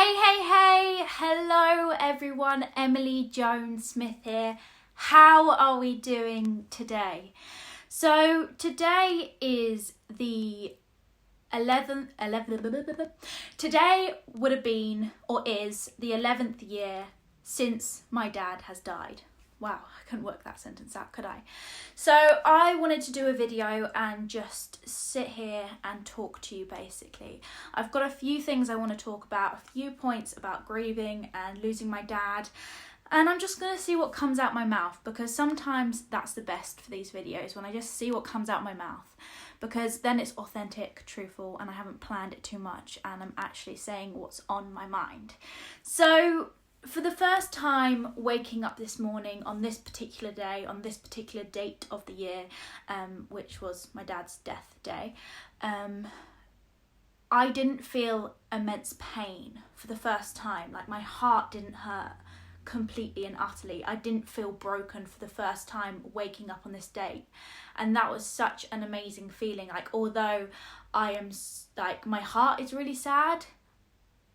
Hey, hello everyone, Emily Joan Smith here. How are we doing today? So today is the 11th, today would have been, or is, the 11th year since my dad has died. Wow, I couldn't work that sentence out, could I? So I wanted to do a video and just sit here and talk to you basically. I've got a few things I want to talk about, a few points about grieving and losing my dad, and I'm just going to see what comes out my mouth, because sometimes that's the best for these videos, when I just see what comes out my mouth, because then it's authentic, truthful, and I haven't planned it too much, and I'm actually saying what's on my mind. So for the first time waking up this morning on this particular day, on this particular date of the year, which was my dad's death day, I didn't feel immense pain for the first time. Like, my heart didn't hurt completely and utterly. I didn't feel broken for the first time waking up on this date, and that was such an amazing feeling. Like, although I am, like, my heart is really sad,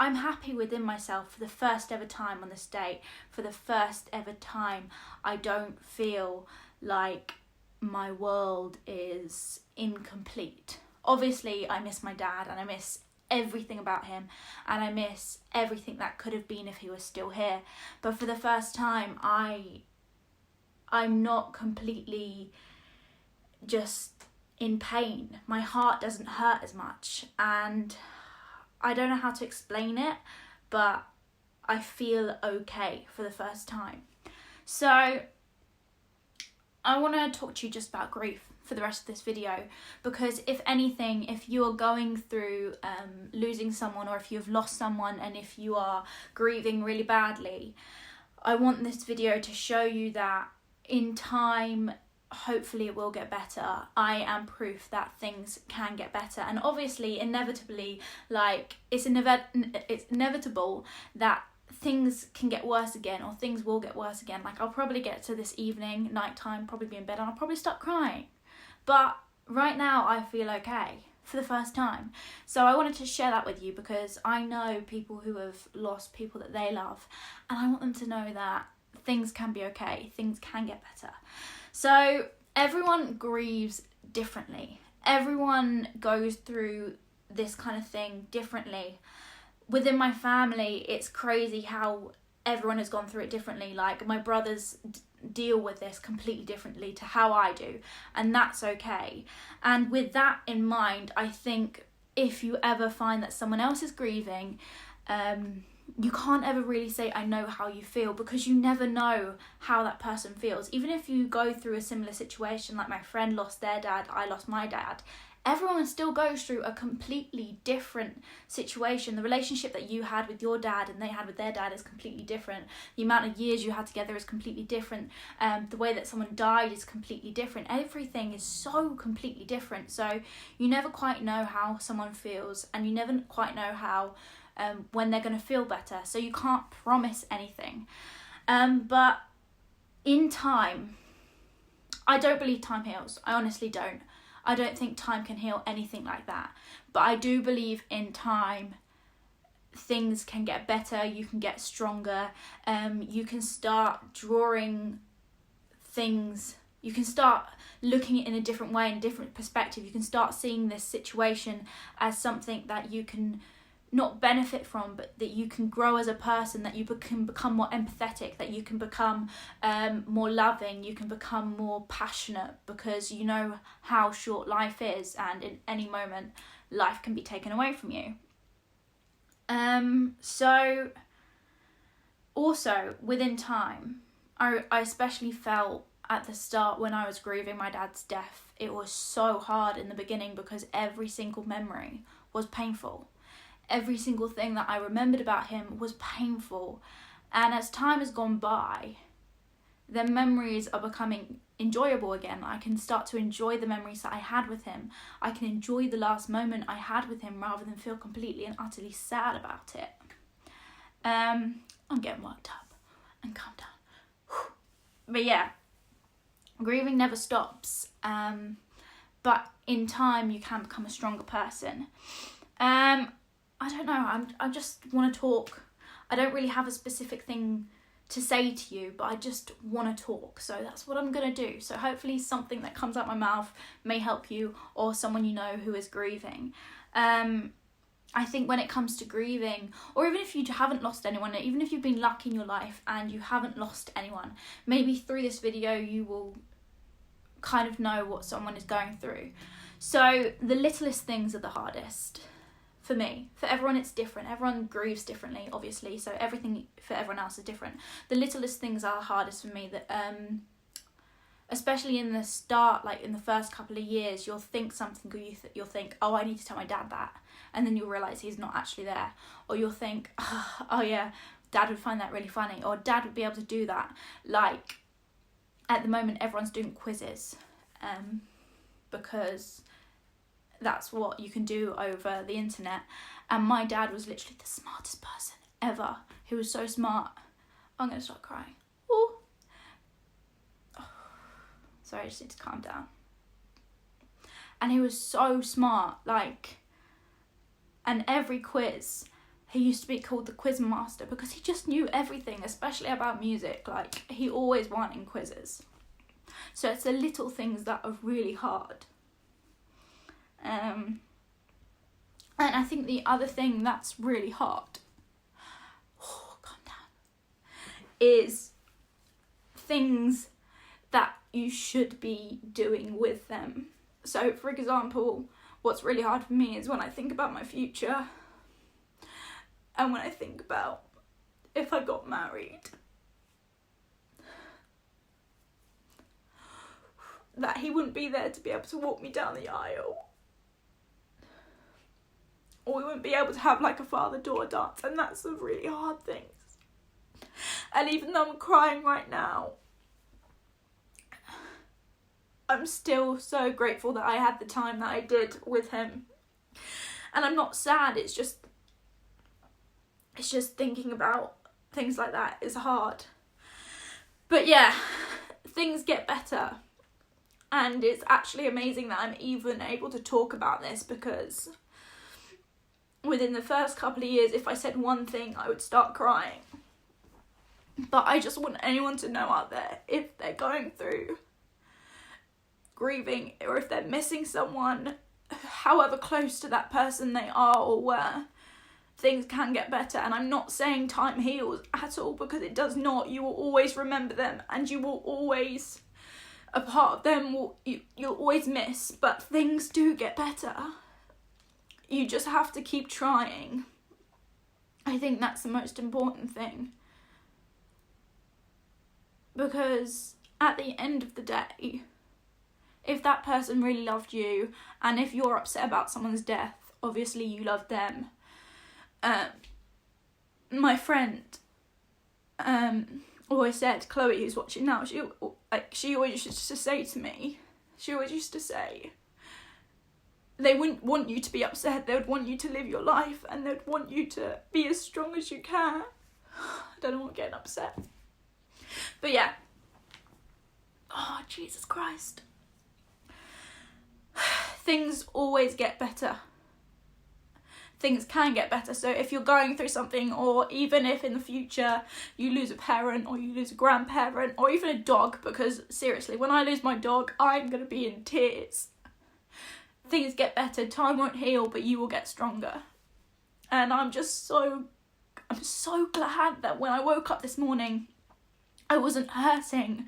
I'm happy within myself for the first ever time on this date. For the first ever time, I don't feel like my world is incomplete. Obviously, I miss my dad, and I miss everything about him, and I miss everything that could have been if he was still here. But for the first time, I'm not completely just in pain. My heart doesn't hurt as much, and I don't know how to explain it, but I feel okay for the first time. So I want to talk to you just about grief for the rest of this video, because if anything, if you are going through losing someone, or if you've lost someone and if you are grieving really badly, I want this video to show you that in time, hopefully it will get better. I am proof that things can get better, and obviously inevitably, like, it's inevitable that things can get worse again, or things will get worse again. Like, I'll probably get to this evening, nighttime, probably be in bed, and I'll probably start crying, but right now I feel okay for the first time. So I wanted to share that with you, because I know people who have lost people that they love, and I want them to know that things can be okay, things can get better. So everyone grieves differently. Everyone goes through this kind of thing differently. Within my family, it's crazy how everyone has gone through it differently. Like, my brothers deal with this completely differently to how I do, and that's okay. And with that in mind, I think if you ever find that someone else is grieving, you can't ever really say, I know how you feel, because you never know how that person feels. Even if you go through a similar situation, like my friend lost their dad, I lost my dad, everyone still goes through a completely different situation. The relationship that you had with your dad and they had with their dad is completely different. The amount of years you had together is completely different. The way that someone died is completely different. Everything is so completely different. So you never quite know how someone feels, and you never quite know how when they're going to feel better. So you can't promise anything. But in time, I don't believe time heals. I honestly don't. I don't think time can heal anything like that. But I do believe in time, things can get better, you can get stronger, you can start drawing things, you can start looking at it in a different way, in a different perspective. You can start seeing this situation as something that you can not benefit from, but that you can grow as a person, that you can become more empathetic, that you can become more loving, you can become more passionate, because you know how short life is, and in any moment life can be taken away from you. So also within time, I especially felt at the start when I was grieving my dad's death, it was so hard in the beginning, because every single memory was painful. Every single thing that I remembered about him was painful. And as time has gone by, the memories are becoming enjoyable again. I can start to enjoy the memories that I had with him. I can enjoy the last moment I had with him, rather than feel completely and utterly sad about it. I'm getting worked up, and calm down. But yeah, grieving never stops. But in time, you can become a stronger person. I don't know, I just want to talk. I don't really have a specific thing to say to you, but I just want to talk, so that's what I'm gonna do. So hopefully something that comes out my mouth may help you or someone you know who is grieving. I think when it comes to grieving, or even if you haven't lost anyone, even if you've been lucky in your life and you haven't lost anyone, maybe through this video you will kind of know what someone is going through. So the littlest things are the hardest. For me. For everyone it's different. Everyone grieves differently, obviously, so everything for everyone else is different. The littlest things are hardest for me, that especially in the start, like in the first couple of years, you'll think something, or you'll think, oh, I need to tell my dad that, and then you'll realise he's not actually there. Or you'll think, oh yeah, dad would find that really funny, or dad would be able to do that. Like, at the moment everyone's doing quizzes, because that's what you can do over the internet, and my dad was literally the smartest person ever. He was so smart. I'm gonna start crying. Ooh. Oh. Sorry, I just need to calm down. And he was so smart, like, and every quiz he used to be called the quiz master because he just knew everything, especially about music. Like, he always won in quizzes. So it's the little things that are really hard. And I think the other thing that's really hard, calm down, is things that you should be doing with them. So, for example, what's really hard for me is when I think about my future, and when I think about if I got married, that he wouldn't be there to be able to walk me down the aisle. Or we wouldn't be able to have like a father-daughter dance, and that's the really hard things. And even though I'm crying right now, I'm still so grateful that I had the time that I did with him. And I'm not sad, it's just thinking about things like that is hard. But yeah, things get better. And it's actually amazing that I'm even able to talk about this, because within the first couple of years, if I said one thing, I would start crying. But I just want anyone to know out there, if they're going through grieving, or if they're missing someone, however close to that person they are or were, things can get better. And I'm not saying time heals at all, because it does not. You will always remember them, and you will always, a part of them you'll always miss, but things do get better. You just have to keep trying. I think that's the most important thing. Because at the end of the day, if that person really loved you, and if you're upset about someone's death, obviously you love them. My friend always said, Chloe, who's watching now, she always used to say to me, they wouldn't want you to be upset, they would want you to live your life, and they'd want you to be as strong as you can. I don't know, I'm getting upset. But yeah. Oh, Jesus Christ. Things always get better. Things can get better. So if you're going through something, or even if in the future you lose a parent, or you lose a grandparent, or even a dog, because seriously, when I lose my dog, I'm going to be in tears. Things get better. Time won't heal, but you will get stronger. And I'm so glad that when I woke up this morning, I wasn't hurting.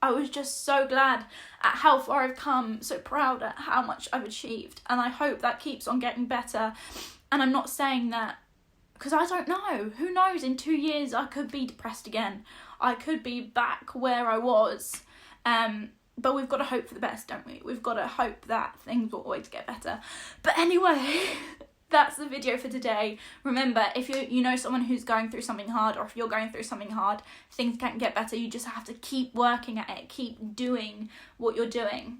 I was just so glad at how far I've come, so proud at how much I've achieved. And I hope that keeps on getting better. And I'm not saying that because I don't know. Who knows? In 2 years, I could be depressed again. I could be back where I was. But we've got to hope for the best, don't we? We've got to hope that things will always get better. But anyway, that's the video for today. Remember, if you know someone who's going through something hard, or if you're going through something hard, things can get better. You just have to keep working at it, keep doing what you're doing.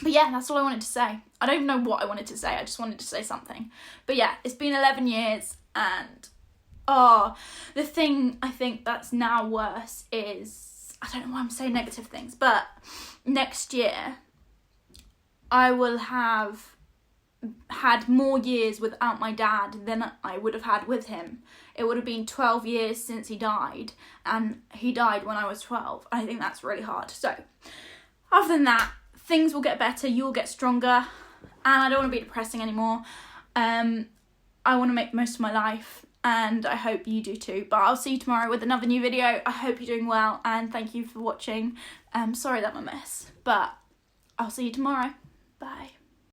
But yeah, that's all I wanted to say. I don't even know what I wanted to say. I just wanted to say something. But yeah, it's been 11 years, and the thing I think that's now worse is, I don't know why I'm saying negative things, but next year I will have had more years without my dad than I would have had with him. It would have been 12 years since he died, and he died when I was 12. I think that's really hard. So, other than that, things will get better, you'll get stronger, and I don't want to be depressing anymore. I want to make the most of my life, and I hope you do too. But I'll see you tomorrow with another new video. I hope you're doing well, and thank you for watching. Sorry that I'm a mess, but I'll see you tomorrow. Bye.